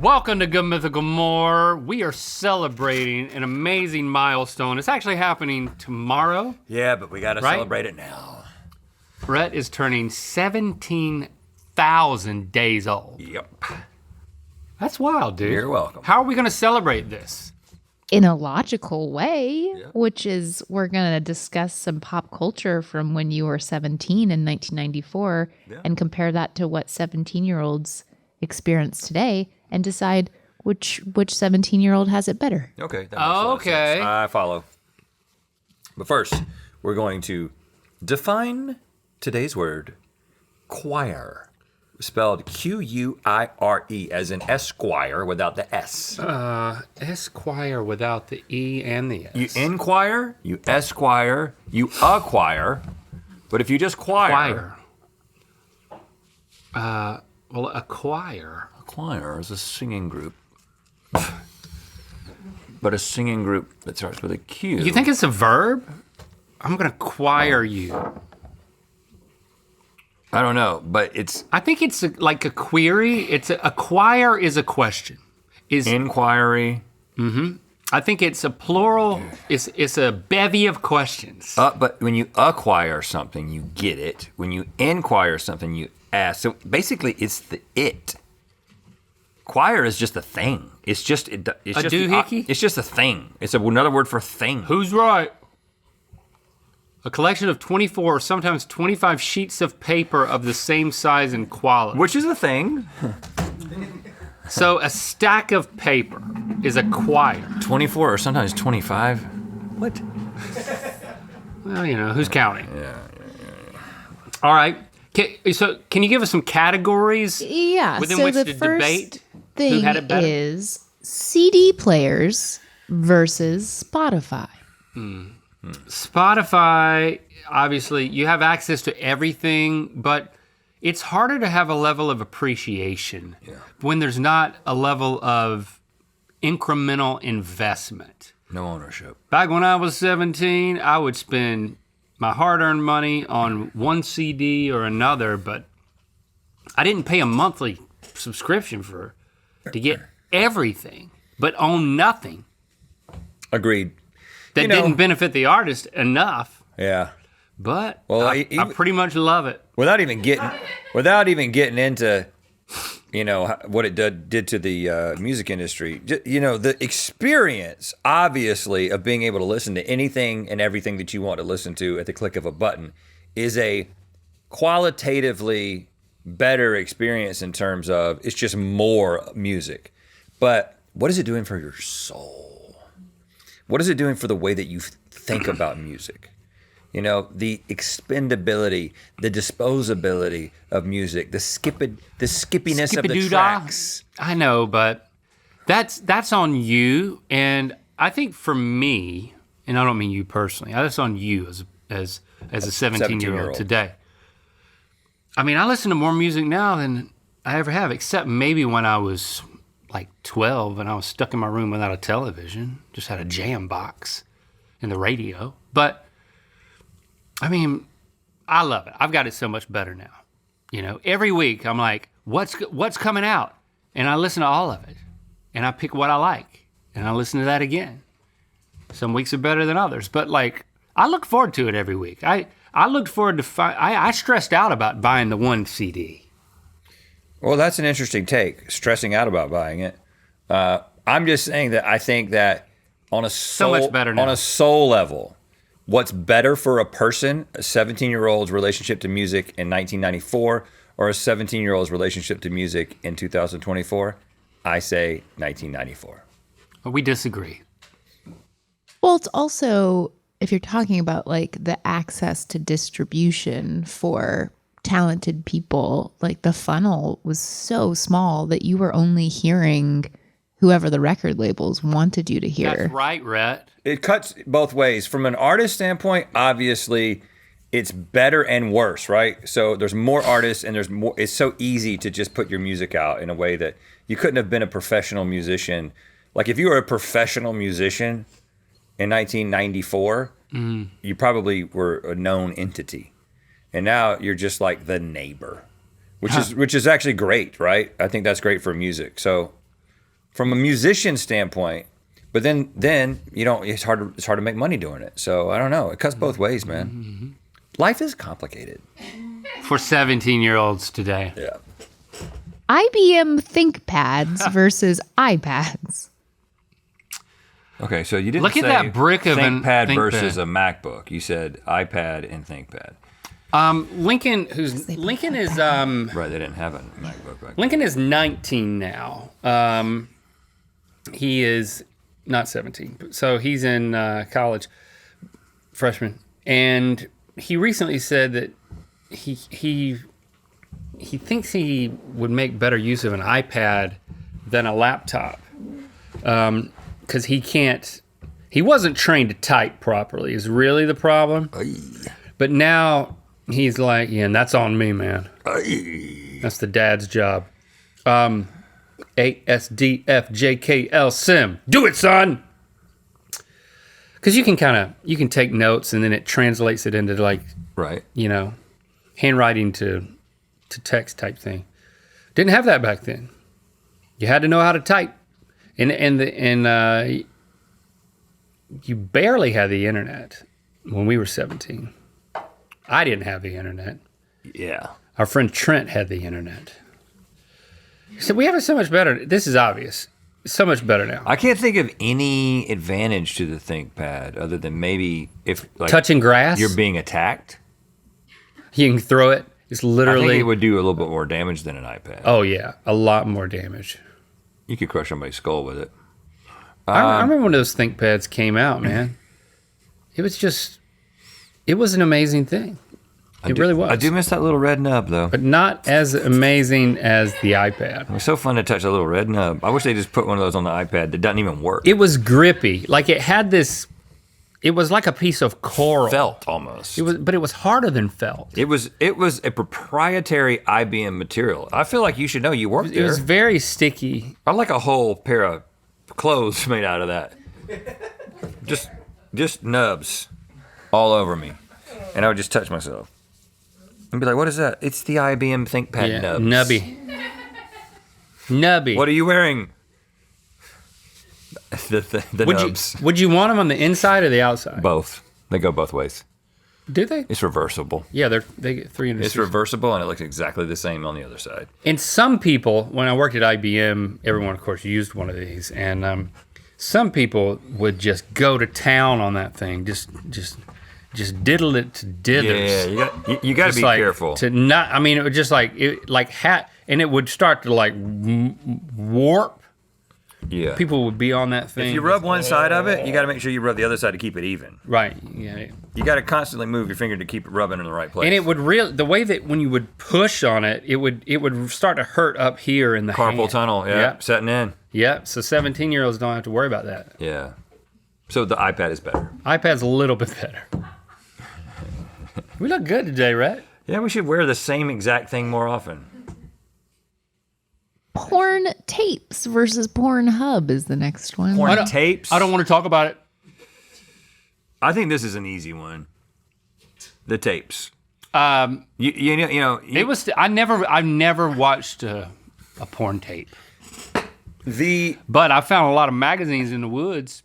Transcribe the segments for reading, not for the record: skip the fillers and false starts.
Welcome to Good Mythical More. We are celebrating an amazing milestone. It's actually happening tomorrow. Yeah, but we gotta celebrate it now. Rhett is turning 17,000 days old. Yep. That's wild, dude. You're welcome. How are we gonna celebrate this? In a logical way, which is we're going to discuss some pop culture from when you were 17 in 1994 and compare that to what 17-year-olds experience today and decide which 17-year-old has it better. Okay. That makes a lot of sense. I follow. But first, we're going to define today's word, choir. Spelled Q-U-I-R-E, as in Esquire without the S. Esquire without the E and the S. You inquire, you esquire, you acquire, but if you just choir. Well, a choir. A choir is a singing group. But a singing group that starts with a Q. You think it's a verb? I'm gonna choir you. I don't know, but it's... I think it's like a query. It's a choir is a question. Is inquiry. I think it's a plural. It's a bevy of questions. But when you acquire something, you get it. When you inquire something, you ask. So basically, it's the it. Choir is just a thing. It's just it's just doohickey? It's just a thing. It's another word for thing. Who's right? A collection of 24 or sometimes 25 sheets of paper of the same size and quality. Which is a thing. So a stack of paper is a choir. 24 or sometimes 25. What? Well, you know, who's counting? Yeah. All right. So can you give us some categories within which to debate who had it better? Is CD players versus Spotify. Spotify, obviously, you have access to everything, but it's harder to have a level of appreciation when there's not a level of incremental investment. No ownership. Back when I was 17, I would spend my hard-earned money on one CD or another, but I didn't pay a monthly subscription to get everything, but own nothing. Agreed. That didn't benefit the artist enough. Yeah. But I pretty much love it. Without even getting into, what it did to the music industry. The experience, obviously, of being able to listen to anything and everything that you want to listen to at the click of a button is a qualitatively better experience in terms of it's just more music. But what is it doing for your soul? What is it doing for the way that you think about music? The expendability, the disposability of music, the skippiness of the tracks. I know, but that's on you. And I think for me, and I don't mean you personally, that's on you as a 17-year-old today. I mean, I listen to more music now than I ever have, except maybe when I was like 12 and I was stuck in my room without a television, just had a jam box and the radio. But I mean, I love it. I've got it so much better now. Every week I'm like, what's coming out? And I listen to all of it. And I pick what I like. And I listen to that again. Some weeks are better than others. But I look forward to it every week. I looked forward to I stressed out about buying the one CD. Well, that's an interesting take, stressing out about buying it. I'm just saying that I think that on a much better now. On a soul level, what's better for a person, a 17-year-old's relationship to music in 1994 or a 17-year-old's relationship to music in 2024? I say 1994. We disagree. Well, it's also, if you're talking about the access to distribution for talented people, the funnel was so small that you were only hearing whoever the record labels wanted you to hear. That's right, Rhett. It cuts both ways. From an artist standpoint, obviously, it's better and worse, right? So there's more artists and there's more. It's so easy to just put your music out in a way that you couldn't have been a professional musician. If you were a professional musician in 1994, you probably were a known entity. And now you're just like the neighbor, which is actually great, right? I think that's great for music. So from a musician standpoint. But then you don't. It's hard to make money doing it. So I don't know. It cuts both ways, man. Mm-hmm. Life is complicated for 17-year-olds today. Yeah. IBM ThinkPads versus iPads. Okay, so you didn't look at say that brick of an ThinkPad ThinkPad versus a MacBook. You said iPad and ThinkPad. Lincoln is right. They didn't have a MacBook back then. Lincoln is 19 now. He is not 17, so he's in college, freshman, and he recently said that he thinks he would make better use of an iPad than a laptop, because he wasn't trained to type properly is really the problem. Aye. But now he's like, yeah, and that's on me, man. Aye. That's the dad's job. ASDFJKL sim. Do it, son. Because you can take notes and then it translates it into like, right, handwriting to text type thing. Didn't have that back then. You had to know how to type, and you barely had the internet when we were 17. I didn't have the internet. Yeah. Our friend Trent had the internet. He said, we have it so much better. This is obvious. It's so much better now. I can't think of any advantage to the ThinkPad other than maybe if like touching grass, you're being attacked. You can throw it. It's literally. I think it would do a little bit more damage than an iPad. Oh yeah, a lot more damage. You could crush somebody's skull with it. I remember when those ThinkPads came out, man. It was an amazing thing. It really was. I do miss that little red nub, though. But not as amazing as the iPad. It was so fun to touch a little red nub. I wish they just put one of those on the iPad that doesn't even work. It was grippy. Like it had this, it was like a piece of coral. Felt almost. But it was harder than felt. It was a proprietary IBM material. I feel like you should know you worked there. It was very sticky. I like a whole pair of clothes made out of that. Just nubs all over me. And I would just touch myself. And be like, what is that? It's the IBM ThinkPad nubs. Nubby. What are you wearing? The nubs. Would you want them on the inside or the outside? Both. They go both ways. Do they? It's reversible. Yeah, they get 360. It's reversible and it looks exactly the same on the other side. And some people, when I worked at IBM, everyone of course used one of these, and some people would just go to town on that thing, just diddle it to dithers. Yeah, you got to be careful. To not, I mean, it would just and it would start to like warp. Yeah. People would be on that thing. If you rub one side of it, you got to make sure you rub the other side to keep it even. Right. Yeah. You got to constantly move your finger to keep it rubbing in the right place. And it would the way that when you would push on it, it would start to hurt up here in the carpal hand. tunnel. Yeah. Setting in. Yeah. So 17-year-olds don't have to worry about that. Yeah. So the iPad is better. iPad's a little bit better. We look good today, Rhett. Yeah, we should wear the same exact thing more often. Porn tapes versus Pornhub is the next one. Porn tapes? I don't want to talk about it. I think this is an easy one. The tapes. I've never watched a porn tape. But I found a lot of magazines in the woods.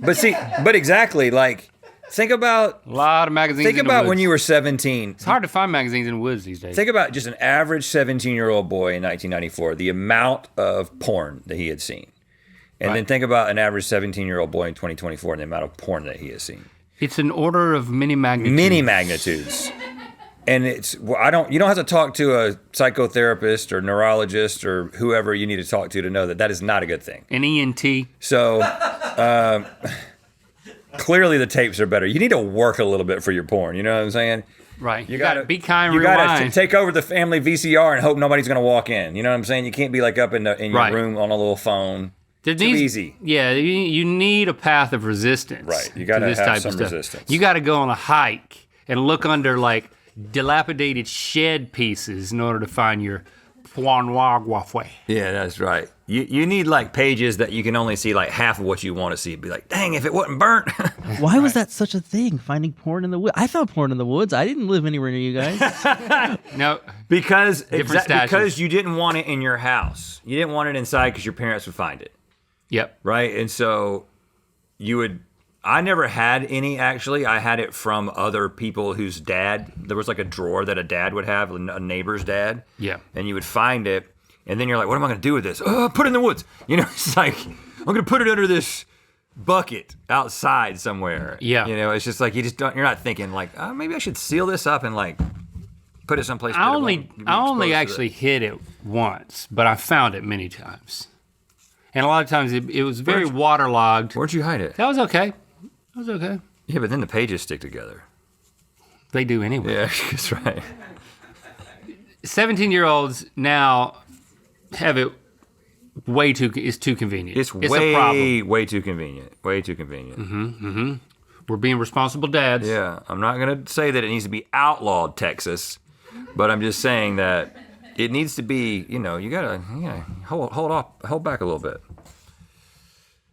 But exactly, like, think about a lot of magazines. Think about when you were 17. It's hard to find magazines in the woods these days. Think about just an average 17-year-old boy in 1994, the amount of porn that he had seen. And then think about an average 17-year-old boy in 2024 and the amount of porn that he has seen. It's an order of many magnitudes. Many magnitudes. And you don't have to talk to a psychotherapist or neurologist or whoever you need to talk to know that is not a good thing. An ENT. So, clearly the tapes are better. You need to work a little bit for your porn. You know what I'm saying? Right. You got to be kind. You got to take over the family VCR and hope nobody's going to walk in. You know what I'm saying? You can't be like up in your room on a little phone. Too easy. Yeah, you need a path of resistance. Right. You got to have some resistance. You got to go on a hike and look under like dilapidated shed pieces in order to find your pornography. Yeah, that's right. You need like pages that you can only see like half of what you want to see. Be like, dang, if it wasn't burnt. Why was that such a thing? Finding porn in the woods. I found porn in the woods. I didn't live anywhere near you guys. No, because you didn't want it in your house. You didn't want it inside because your parents would find it. Yep. Right? And so I never had any, actually. I had it from other people whose dad, there was like a drawer that a dad would have, a neighbor's dad. Yeah. And you would find it, and then you're like, what am I going to do with this? Oh, put it in the woods. It's like, I'm going to put it under this bucket outside somewhere. Yeah. It's just like, you're not thinking like, oh, maybe I should seal this up and like put it someplace. I only actually hit it once, but I found it many times. And a lot of times it was very waterlogged. Where'd you hide it? That was okay. That was okay. Yeah, but then the pages stick together. They do anyway. Yeah, that's right. 17-year-olds now have it it's too convenient. It's a problem. way too convenient. Way too convenient. We're being responsible dads. Yeah, I'm not going to say that it needs to be outlawed, Texas, but I'm just saying that it needs to be, you gotta hold back a little bit.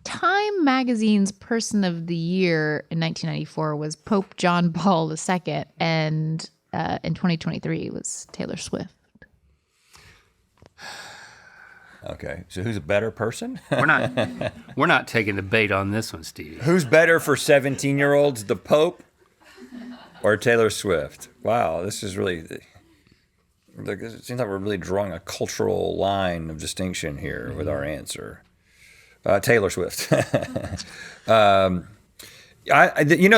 Time Magazine's Person of the Year in 1994 was Pope John Paul II, and in 2023 was Taylor Swift. Okay, so who's a better person? We're not taking the bait on this one, Stevie. Who's better for 17-year-olds, the Pope or Taylor Swift? Wow, this is really, it seems like we're really drawing a cultural line of distinction here with our answer. Taylor Swift. The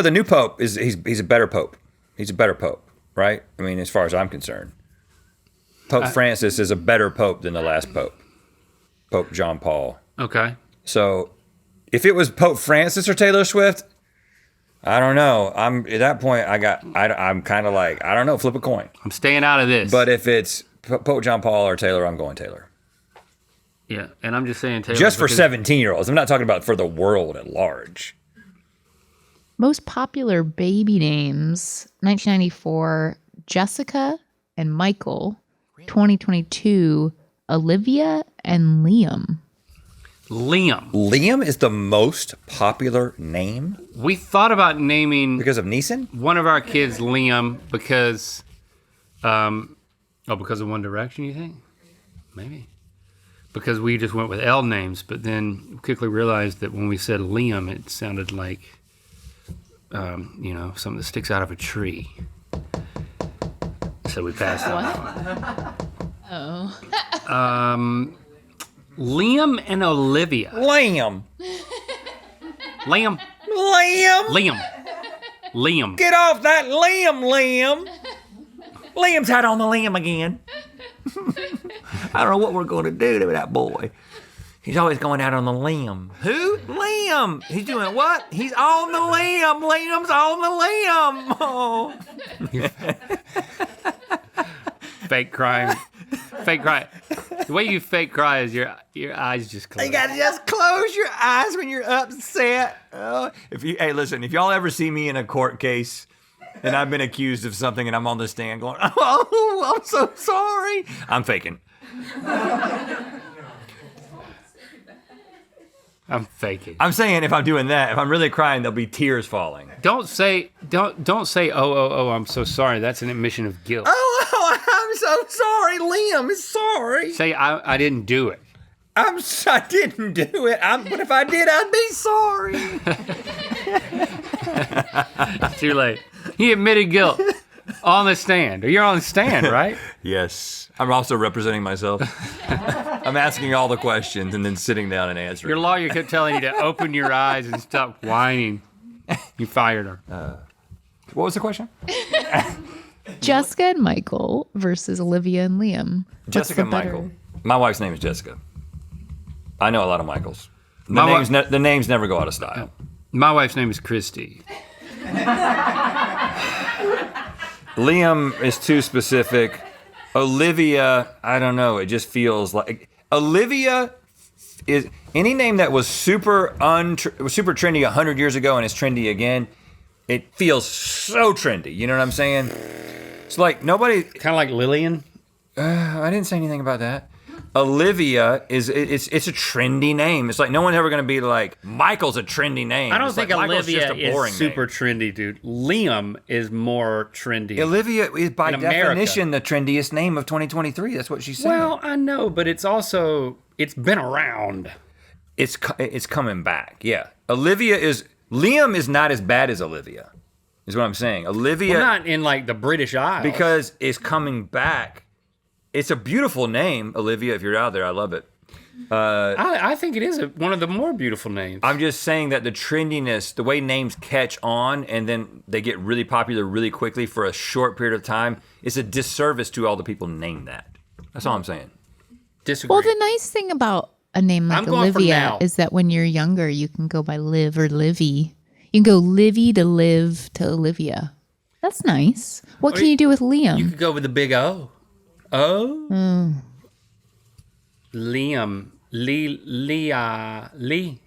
new Pope he's a better Pope. He's a better Pope, right? I mean, as far as I'm concerned, Pope Francis is a better Pope than the last Pope, Pope John Paul. Okay. So, if it was Pope Francis or Taylor Swift, I don't know. I'm at that point. I'm kind of like, I don't know. Flip a coin. I'm staying out of this. But if it's Pope John Paul or Taylor, I'm going Taylor. Yeah, and I'm just saying Taylor. Just for 17-year-olds. I'm not talking about for the world at large. Most popular baby names, 1994, Jessica and Michael. 2022, Olivia and Liam. Liam is the most popular name? We thought about naming... Because of Neeson? One of our kids Liam because... because of One Direction, you think? Maybe. Because we just went with L names, but then quickly realized that when we said Liam, it sounded like, something that sticks out of a tree. So we passed that on. Oh. Liam and Olivia. Liam. Get off that Liam. Liam's out on the limb again. I don't know what we're going to do to that boy. He's always going out on the limb. Who? Liam. He's doing what? He's on the limb. Liam's on the limb. Oh. Fake crying. The way you fake cry is your eyes just close. You gotta just close your eyes when you're upset. Hey, listen, if y'all ever see me in a court case and I've been accused of something and I'm on the stand going, oh, I'm so sorry, I'm faking. I'm faking. I'm saying if I'm doing that, if I'm really crying, there'll be tears falling. Don't say oh, I'm so sorry. That's an admission of guilt. Oh, I'm so sorry. Liam is sorry. Say I didn't do it. I didn't do it. But if I did, I'd be sorry. Too late. He admitted guilt on the stand. You're on the stand, right? Yes. I'm also representing myself. I'm asking all the questions and then sitting down and answering. Your lawyer kept telling you to open your eyes and stop whining. You fired her. What was the question? Jessica and Michael versus Olivia and Liam. Jessica and Michael. My wife's name is Jessica. I know a lot of Michaels. The names never go out of style. My wife's name is Christy. Liam is too specific. Olivia, I don't know. It just feels like Olivia is any name that was super trendy 100 years ago and is trendy again. It feels so trendy. You know what I'm saying? It's like nobody. Kind of like Lillian. I didn't say anything about that. Olivia it's a trendy name. It's like no one's ever going to be like Michael's a trendy name. I don't it's think like, Olivia is super trendy, dude. Liam is more trendy. Olivia is by definition the trendiest name of 2023. That's what she said. Well, I know, but it's been around. It's coming back. Yeah. Liam is not as bad as Olivia. Is what I'm saying. Olivia, not in like the British Isles, because it's coming back. It's a beautiful name, Olivia. If you're out there, I love it. I think it is one of the more beautiful names. I'm just saying that the trendiness, the way names catch on and then they get really popular really quickly for a short period of time, is a disservice to all the people named that. That's all I'm saying. Disagree. Well, the nice thing about a name like Olivia is that when you're younger, you can go by Liv or Livy. You can go Livy to Liv to Olivia. That's nice. What can you do with Liam? You could go with the big O. Oh. Liam. Lee.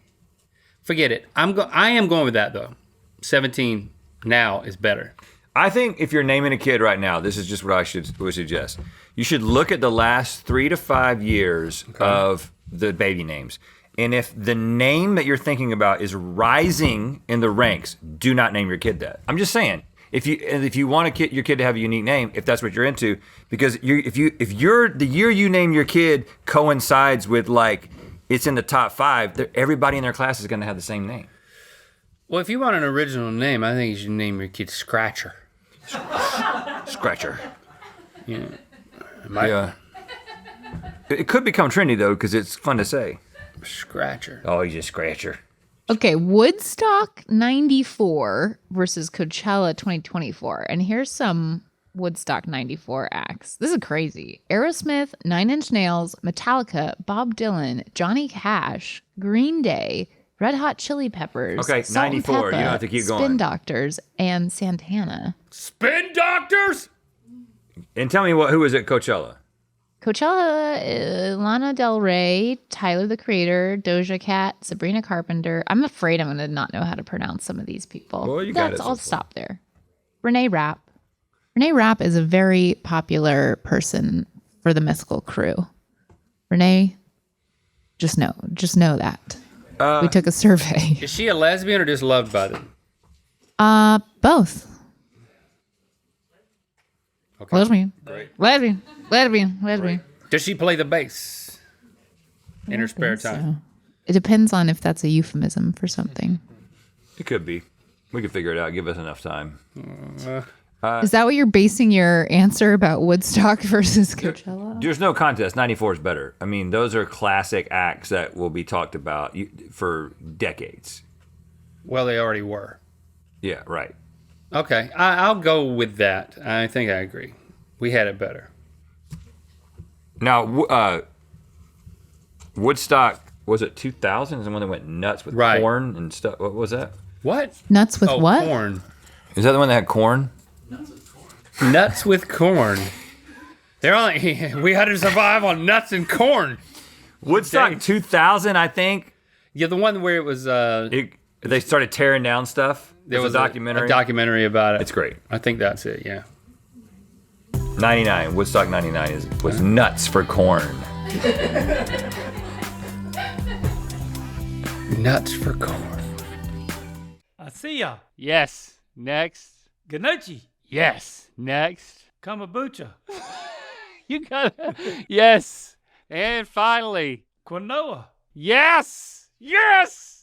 Forget it. I am going with that though. 17 now is better. I think if you're naming a kid right now, this is just what I would suggest. You should look at the last 3 to 5 years of the baby names. And if the name that you're thinking about is rising in the ranks, do not name your kid that. I'm just saying. If you want your kid to have a unique name, if that's what you're into, because if the year you name your kid coincides with like it's in the top 5, everybody in their class is going to have the same name. Well, if you want an original name, I think you should name your kid Scratcher. Scratcher. Yeah. Yeah. It could become trendy though, because it's fun to say. Scratcher. Oh, he's a scratcher. Okay, Woodstock 94 versus Coachella 2024. And here's some Woodstock 94 acts. This is crazy. Aerosmith, Nine Inch Nails, Metallica, Bob Dylan, Johnny Cash, Green Day, Red Hot Chili Peppers. Okay, Salt 94. and Peppa, You don't have to keep going. Spin Doctors, and Santana. Spin Doctors? And tell me who was at Coachella? Coachella, Lana Del Rey, Tyler the Creator, Doja Cat, Sabrina Carpenter. I'm afraid I'm going to not know how to pronounce some of these people. Well, you got it. I'll stop there. Renee Rapp. Renee Rapp is a very popular person for the Mythical crew. Renee, just know that. We took a survey. Is she a lesbian or just loved by them? Both. Okay. Lesbian. Great. Lesbian. Does she play the bass in her spare time? So. It depends on if that's a euphemism for something. It could be. We could figure it out. Give us enough time. Is that what you're basing your answer about Woodstock versus Coachella? There's no contest. 94 is better. I mean, those are classic acts that will be talked about for decades. Well, they already were. Yeah, right. Okay, I'll go with that. I think I agree. We had it better. Now, Woodstock, was it 2000? Is the one that went nuts with corn and stuff? What was that? What? Nuts with what? Corn. Is that the one that had corn? Nuts with corn. We had to survive on nuts and corn. Woodstock 2000, I think. Yeah, the one where it was... they started tearing down stuff. There was a documentary. A documentary about it. It's great. I think that's it, yeah. 99, Woodstock 99 was nuts for corn. Nuts for corn. I see ya. Yes. Next. Ganucci. Yes. Next. Kamabucha. You got it. Yes. And finally. Quinoa. Yes. Yes.